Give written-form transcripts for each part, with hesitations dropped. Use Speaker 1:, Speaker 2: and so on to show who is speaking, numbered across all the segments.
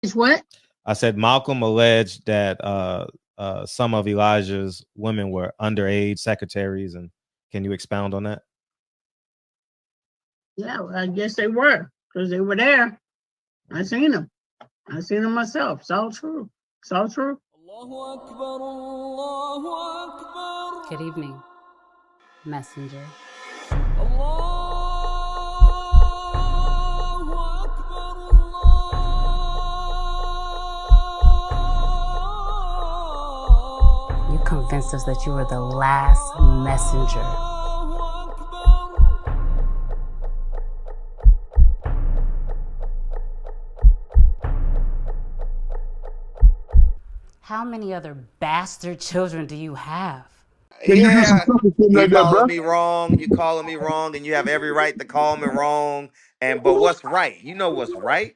Speaker 1: It's what?
Speaker 2: I said Malcolm alleged that some of Elijah's women were underage secretaries, and can you expound on that?
Speaker 1: Yeah, well, I guess they were because they were there. I seen them. I seen them myself. It's all true. It's all true.
Speaker 3: Good evening, messenger. You convinced us that you were the last messenger. How many other bastard children do you have?
Speaker 4: Yeah, you calling me wrong. You calling me wrong, and you have every right to call me wrong. But what's right? You know what's right.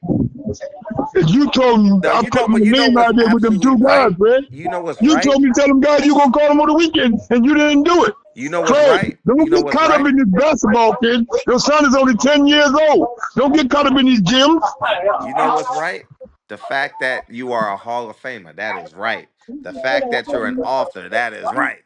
Speaker 5: You told me,
Speaker 4: No,
Speaker 5: I
Speaker 4: you know,
Speaker 5: put my
Speaker 4: but you know
Speaker 5: name
Speaker 4: what's
Speaker 5: out there with them
Speaker 4: absolutely
Speaker 5: two guys,
Speaker 4: right.
Speaker 5: Fred.
Speaker 4: You know what's
Speaker 5: You
Speaker 4: right.
Speaker 5: told me, tell them guys you gonna call them on the weekend, and you didn't do it.
Speaker 4: You know what's
Speaker 5: Fred,
Speaker 4: right.
Speaker 5: don't
Speaker 4: You know
Speaker 5: get
Speaker 4: what's
Speaker 5: caught
Speaker 4: right.
Speaker 5: up in this basketball, kid. Your son is only 10 years old. Don't get caught up in these gyms.
Speaker 4: You know what's right. The fact that you are a Hall of Famer, that is right. The fact that you're an author, that is right.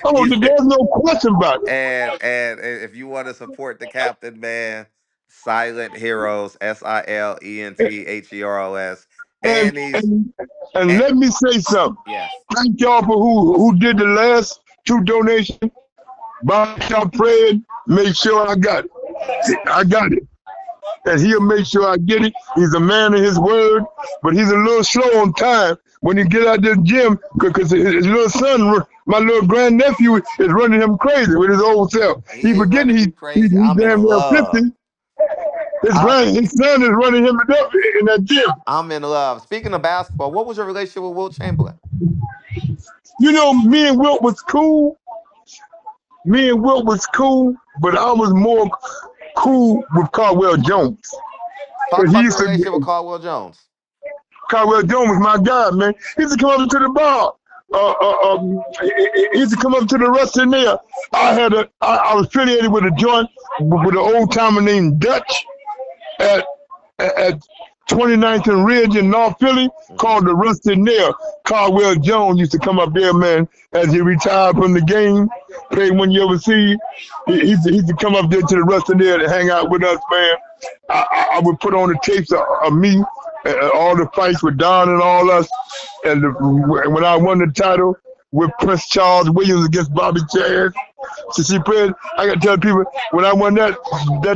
Speaker 5: Oh,
Speaker 4: You,
Speaker 5: there's no question about it.
Speaker 4: and if you want to support the captain, man, Silent Heroes, SILENTHEROS,
Speaker 5: And
Speaker 4: and he's
Speaker 5: and and
Speaker 4: and,
Speaker 5: let me say something.
Speaker 4: yes.
Speaker 5: Thank y'all for who did the last two donations. Bob y'all prayed, make sure I got it. I got it. And he'll make sure I get it. He's a man of his word, but he's a little slow on time when he get out this gym because his little son, my little grandnephew, is running him crazy with his old self.
Speaker 4: He
Speaker 5: He
Speaker 4: ain't
Speaker 5: forgetting
Speaker 4: running you
Speaker 5: he's
Speaker 4: crazy. I'm in
Speaker 5: damn near 50.
Speaker 4: love. I'm,
Speaker 5: His son is running him up in that gym.
Speaker 4: I'm in love. Speaking of basketball, what was your relationship with Will Chamberlain?
Speaker 5: You know, me and Wilt was cool. But I was more cool with Caldwell Jones.
Speaker 4: Talk
Speaker 5: Cause he
Speaker 4: about your
Speaker 5: used to,
Speaker 4: relationship with Caldwell Jones.
Speaker 5: Caldwell Jones was my guy, man. He used to come up to the bar. He used to come up to the restaurant there. I was affiliated with a joint with an old timer named Dutch at 29th and Ridge in North Philly called the Rusty Nail. Caldwell Jones used to come up there, man, as he retired from the game, played 1 year overseas. He used to come up there to the Rusty Nail to hang out with us, man. I would put on the tapes of me, all the fights with Don and all us. And when I won the title with Prince Charles Williams against Bobby Chaz, so she played. I got to tell people when I won that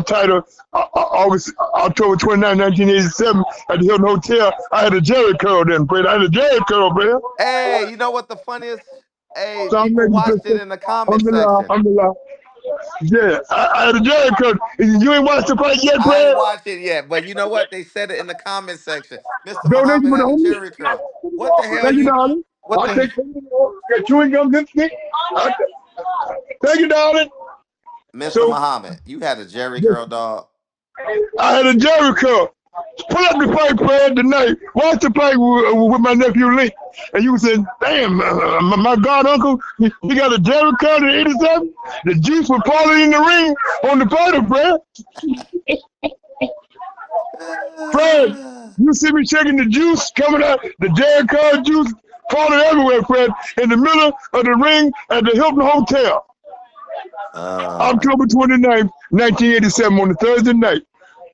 Speaker 5: title, October 29, 1987, at the Hilton Hotel, I had a Jerry curl then, Fred. I had a Jerry curl, man.
Speaker 4: Hey, you know what the funniest? Hey,
Speaker 5: So I'm
Speaker 4: people
Speaker 5: making
Speaker 4: watched it in the comment section.
Speaker 5: I'm the law. Yeah, I had a Jerry curl. You ain't watched the fight yet,
Speaker 4: I ain't
Speaker 5: Fred?
Speaker 4: watched it yet, but you know what? They said it in the comment section. Mr.
Speaker 5: Donation
Speaker 4: Muhammad
Speaker 5: for the
Speaker 4: had a
Speaker 5: homies.
Speaker 4: Jerry curl. What the hell
Speaker 5: Thank you,
Speaker 4: you?
Speaker 5: darling.
Speaker 4: What
Speaker 5: I'll
Speaker 4: the?
Speaker 5: take got chewing gum this stick. Thank you, darling.
Speaker 4: Mr.
Speaker 5: So
Speaker 4: Muhammad, you had a Jerry curl, dog.
Speaker 5: I had a Jerry curl. Pull up the fight, Fred, tonight. Watch the fight with my nephew Link. And you said, damn, my god uncle, he got a Jerry curl in 87. The juice was falling in the ring on the fighter, Fred. Fred, you see me shaking the juice coming out, the Jerry curl juice falling everywhere, Fred, in the middle of the ring at the Hilton Hotel. October 29th, 1987, on the Thursday night.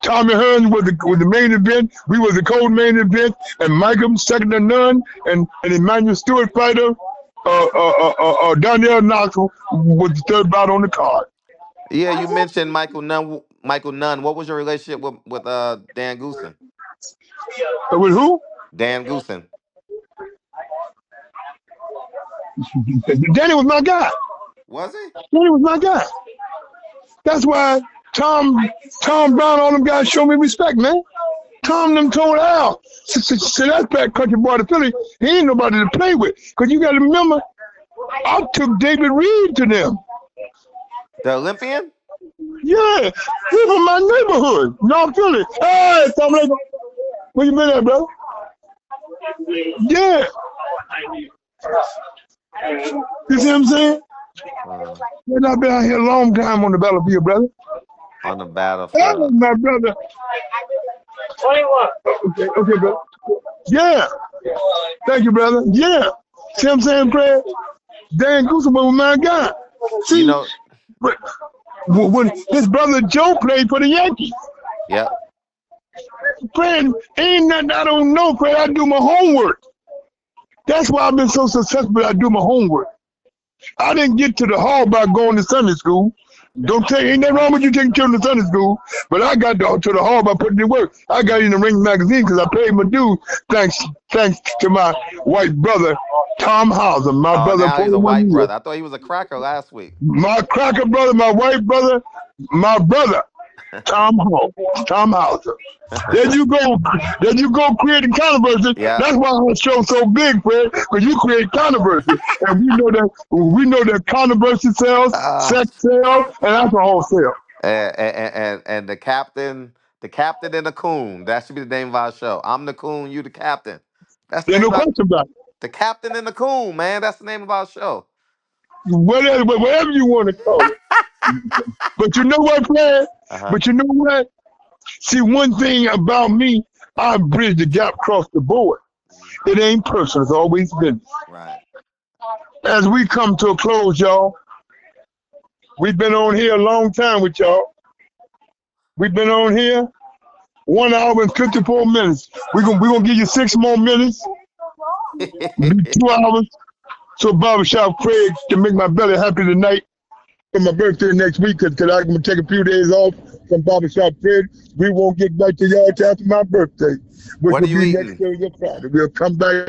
Speaker 5: Tommy Hearns was the main event. We was the co-main event, and Michael second to none, and Emmanuel Stewart fighter, Donnell Knoxville was the third bout on the card.
Speaker 4: Yeah, you mentioned Michael Nunn. Michael Nunn. What was your relationship with Dan Goosen?
Speaker 5: With who?
Speaker 4: Dan Goosen.
Speaker 5: Danny was my guy.
Speaker 4: Was he?
Speaker 5: Danny was my guy. That's why Tom Brown, all them guys show me respect, man. Tom them told Al, so that's that country boy to Philly. He ain't nobody to play with. Because you got to remember, I took David Reed to them.
Speaker 4: The Olympian?
Speaker 5: Yeah, he from my neighborhood, North Philly. Hey, Tom Laker, where you been at, brother? Yeah. You see what I'm saying? I've been out here a long time on the battlefield, brother.
Speaker 4: On the
Speaker 5: Hey,
Speaker 4: battlefield.
Speaker 5: my brother. 21. Okay, brother. Yeah. Thank you, brother. Yeah. See what I'm saying, Fred? Dan Goose was my guy.
Speaker 4: You
Speaker 5: See,
Speaker 4: know,
Speaker 5: but when his brother Joe played for the Yankees,
Speaker 4: yep.
Speaker 5: Fred, ain't nothing I don't know, Fred. I do my homework. That's why I've been so successful. I do my homework. I didn't get to the hall by going to Sunday school. Don't take ain't nothing wrong with you taking children to Sunday school, but I got to the hall by putting in work. I got in the Ring magazine because I paid my dues thanks to my white brother Tom Hauser, my
Speaker 4: Oh,
Speaker 5: brother
Speaker 4: now he's a
Speaker 5: 41
Speaker 4: white
Speaker 5: years.
Speaker 4: brother. I thought he was a cracker last week.
Speaker 5: My cracker brother, my white brother, my brother Tom Hauser. There you go. There you go creating controversy.
Speaker 4: Yeah.
Speaker 5: That's why our show's so big, Fred, because you create controversy. And we know that controversy sells,
Speaker 4: Uh,
Speaker 5: sex sells, and alcohol sells.
Speaker 4: and the captain and the coon. That should be the name of our show. I'm the coon, you the captain. That's the
Speaker 5: There's
Speaker 4: name
Speaker 5: no
Speaker 4: of our,
Speaker 5: question about it.
Speaker 4: the captain and the coon, man. That's the name of our show.
Speaker 5: Whatever you want to call it. But you know what, Fred?
Speaker 4: Uh-huh.
Speaker 5: But you know what? See, one thing about me, I bridge the gap across the board. It ain't personal. It's always business.
Speaker 4: Right.
Speaker 5: As we come to a close, y'all, we've been on here a long time with y'all. We've been on here 1 hour and 54 minutes. We're gonna give you 6 more minutes, be 2 hours. So Barbershop Craig can make my belly happy tonight for my birthday next week because I'm gonna take a few days off from Barbershop Craig. We won't get back to y'all till after my birthday, which
Speaker 4: What are
Speaker 5: will
Speaker 4: you
Speaker 5: be next
Speaker 4: eating?
Speaker 5: Thursday, Friday. We'll come back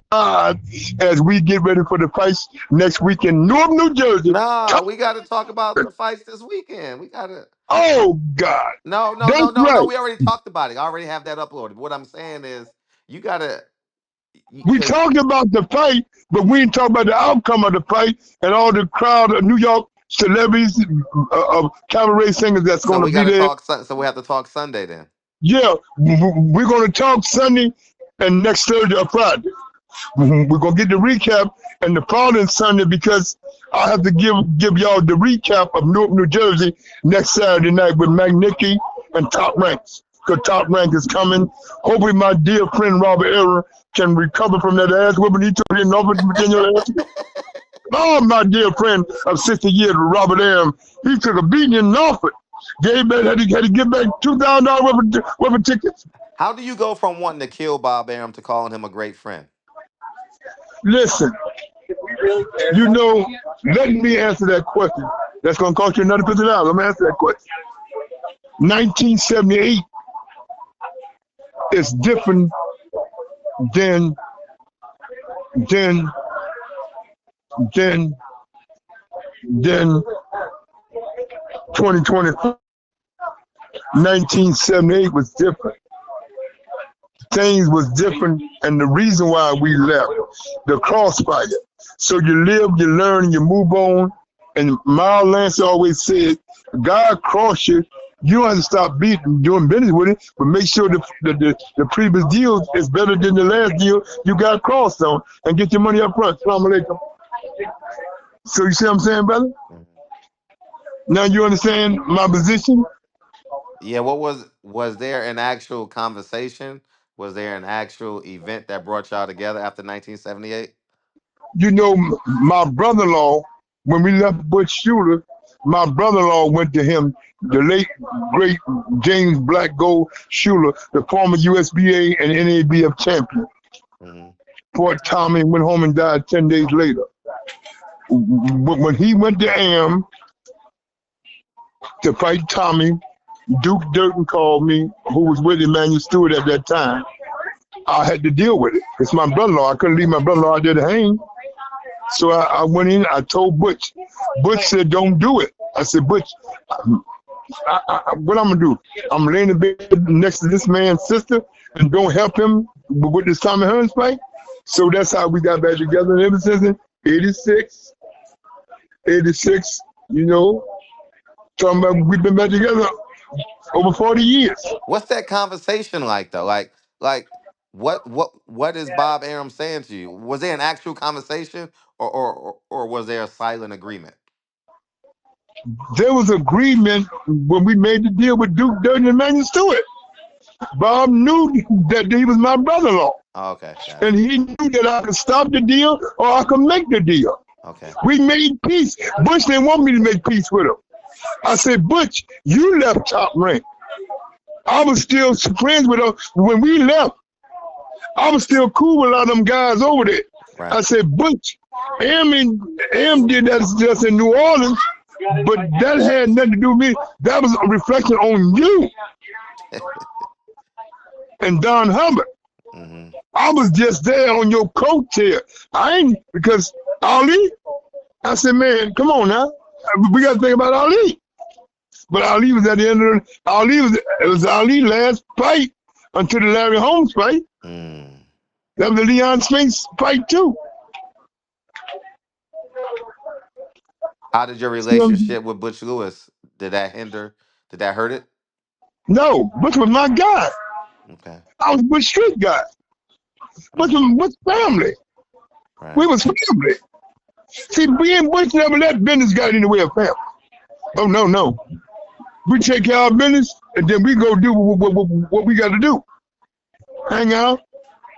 Speaker 5: as we get ready for the fights next week in Newark, New Jersey.
Speaker 4: No, we got to talk about the fights this weekend. We got to.
Speaker 5: Oh God,
Speaker 4: No, no, no,
Speaker 5: that's
Speaker 4: no, no.
Speaker 5: right.
Speaker 4: We already talked about it. I already have that uploaded. What I'm saying is, you got to,
Speaker 5: We
Speaker 4: because
Speaker 5: talked about the fight, but we didn't talk about the outcome of the fight and all the crowd of New York celebrities, cabaret singers that's
Speaker 4: so
Speaker 5: going to
Speaker 4: we
Speaker 5: be
Speaker 4: got to
Speaker 5: there.
Speaker 4: talk. So we have to talk Sunday then.
Speaker 5: Yeah, we're going to talk Sunday and next Thursday or Friday. We're going to get the recap and the following Sunday because I have to give y'all the recap of Newark, New Jersey next Saturday night with McNicky and Top Ranks. Because Top Rank is coming. Hopefully my dear friend Robert Era can recover from that ass whooping he took in Norfolk, Virginia last year. Oh, my dear friend of 60 years, Robert Arum, he took a beating in Norfolk. Gave back, had to give back $2,000 worth of tickets.
Speaker 4: How do you go from wanting to kill Bob Arum to calling him a great friend?
Speaker 5: Listen, let me answer that question. That's going to cost you another $50. Let me answer that question. 1978 is different than than than than 2020. 1978 was different. Things was different, and the reason why we left, the crossfire. So you live, you learn, and you move on. And Miles Lance always said, God cross you. You don't have to stop doing business with it, but make sure the previous deal is better than the last deal you got crossed on, and get your money up front. Assalamu alaikum. So you see what I'm saying, brother?
Speaker 4: Mhm.
Speaker 5: Now you understand my position?
Speaker 4: Yeah. Was there an actual conversation? Was there an actual event that brought y'all together after 1978?
Speaker 5: My brother-in-law, when we left Butch Shooter, my brother-in-law went to him, the late, great James Black Gold Schuler, the former USBA and NABF champion.
Speaker 4: Hmm.
Speaker 5: Fought Tommy and went home and died 10 days later. When he went to AM to fight Tommy, Duke Durkin called me, who was with Emmanuel Stewart at that time. I had to deal with it. It's my brother-in-law. I couldn't leave my brother-in-law out there to hang. So I went in, I told Butch. Butch said, don't do it. I said, Butch, what I'm going to do? I'm laying in bed next to this man's sister and don't help him with this Tommy Hearns fight. So that's how we got back together. And ever since then, 86, talking about we've been back together over 40 years.
Speaker 4: What's that conversation like though? Like what is Bob Arum saying to you? Was there an actual conversation, or was there a silent agreement?
Speaker 5: There was agreement when we made the deal with Duke Durden and Emmanuel Stewart. Bob knew that he was my brother-in-law.
Speaker 4: Oh, okay. Gotcha.
Speaker 5: And he knew that I could stop the deal or I could make the deal.
Speaker 4: Okay.
Speaker 5: We made peace. Butch didn't want me to make peace with him. I said, Butch, you left Top Rank. I was still friends with him. When we left, I was still cool with a lot of them guys over there.
Speaker 4: Right.
Speaker 5: I said, Butch, Am did that just in New Orleans, but that had nothing to do with me. That was a reflection on you and Don Hubbard.
Speaker 4: Mm-hmm.
Speaker 5: I was just there on your coattail. I ain't, because Ali, I said, man, come on now. We got to think about Ali. But Ali was at the end of the, it was Ali's last fight until the Larry Holmes fight.
Speaker 4: Mm.
Speaker 5: That was the Leon Spinks fight too.
Speaker 4: How did your relationship with Butch Lewis? Did that hurt it?
Speaker 5: No, Butch was my guy.
Speaker 4: Okay.
Speaker 5: I was Butch Street guy. Butch was family.
Speaker 4: Right.
Speaker 5: We was family. See, we and Butch never let business get in the way of family. Oh, no. We take care of our business, and then we go do what we got to do. Hang out,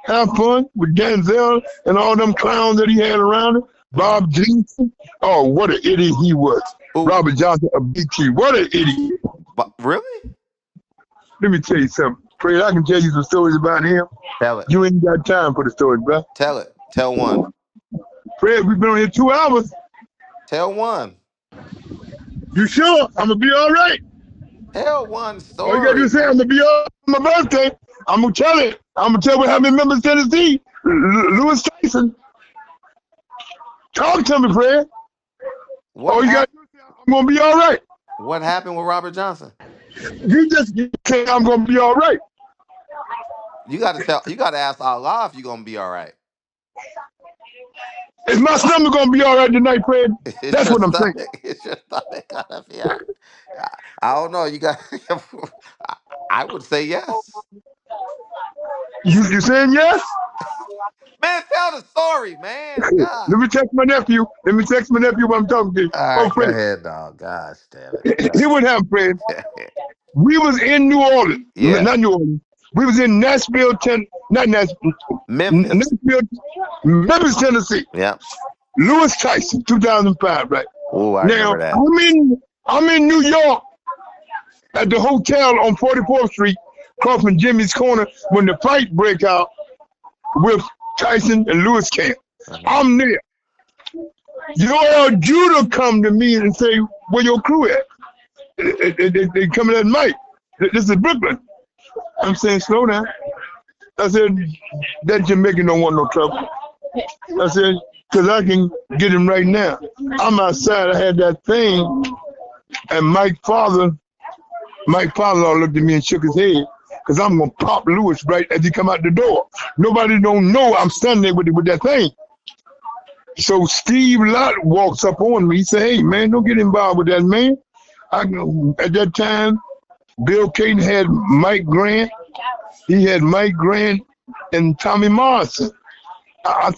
Speaker 5: have fun with Denzel and all them clowns that he had around him. Bob Johnson. Oh, what an idiot he was.
Speaker 4: Ooh.
Speaker 5: Robert Johnson, a BT. What an idiot.
Speaker 4: But really?
Speaker 5: Let me tell you something. Fred, I can tell you some stories about him.
Speaker 4: Tell it.
Speaker 5: You ain't got time for the stories, bro.
Speaker 4: Tell it. Tell one.
Speaker 5: Fred, we've been on here 2 hours.
Speaker 4: Tell one.
Speaker 5: You sure? I'm going to be all right.
Speaker 4: Tell one story.
Speaker 5: All you got to do is say, I'm going to be all right on my birthday. I'm going to tell it. I'm going to tell what happened in Memphis, Tennessee. Lewis Tyson. Talk to me, Fred. All you got to do is say, I'm going to be all right.
Speaker 4: What happened with Robert Johnson?
Speaker 5: You just say, I'm going to be all right.
Speaker 4: You got to ask Allah if you're going to be all right.
Speaker 5: Is my stomach going to be all right tonight, Fred? That's what I'm saying.
Speaker 4: It's your stomach gonna be all right. I don't know. You got. I would say yes.
Speaker 5: You saying yes?
Speaker 4: Man, tell the story, man. God.
Speaker 5: Let me text my nephew. What I'm talking to.
Speaker 4: All right,
Speaker 5: Fred.
Speaker 4: go ahead, dog. Gosh, damn it.
Speaker 5: Here's what happened, Fred. We was in New Orleans.
Speaker 4: Yeah.
Speaker 5: Not New Orleans. We was in Nashville,
Speaker 4: Memphis.
Speaker 5: Memphis, Tennessee.
Speaker 4: Yeah.
Speaker 5: Lewis Tyson, 2005, right?
Speaker 4: Oh, I
Speaker 5: Now,
Speaker 4: remember that.
Speaker 5: I'm in New York at the hotel on 44th Street, across from Jimmy's Corner, when the fight break out with Tyson and Lewis camp. I'm there. Your Judah come to me and say, where your crew at? They coming at night. This is Brooklyn. I'm saying, slow down. I said, that Jamaican don't want no trouble. I said, because I can get him right now. I'm outside. I had that thing, and Mike father looked at me and shook his head, because I'm going to pop Lewis right as he come out the door. Nobody don't know I'm standing there with that thing. So Steve Lott walks up on me. He said, hey, man, don't get involved with that, man. At that time, Bill Caton had Mike Grant. He had Mike Grant and Tommy Morrison. I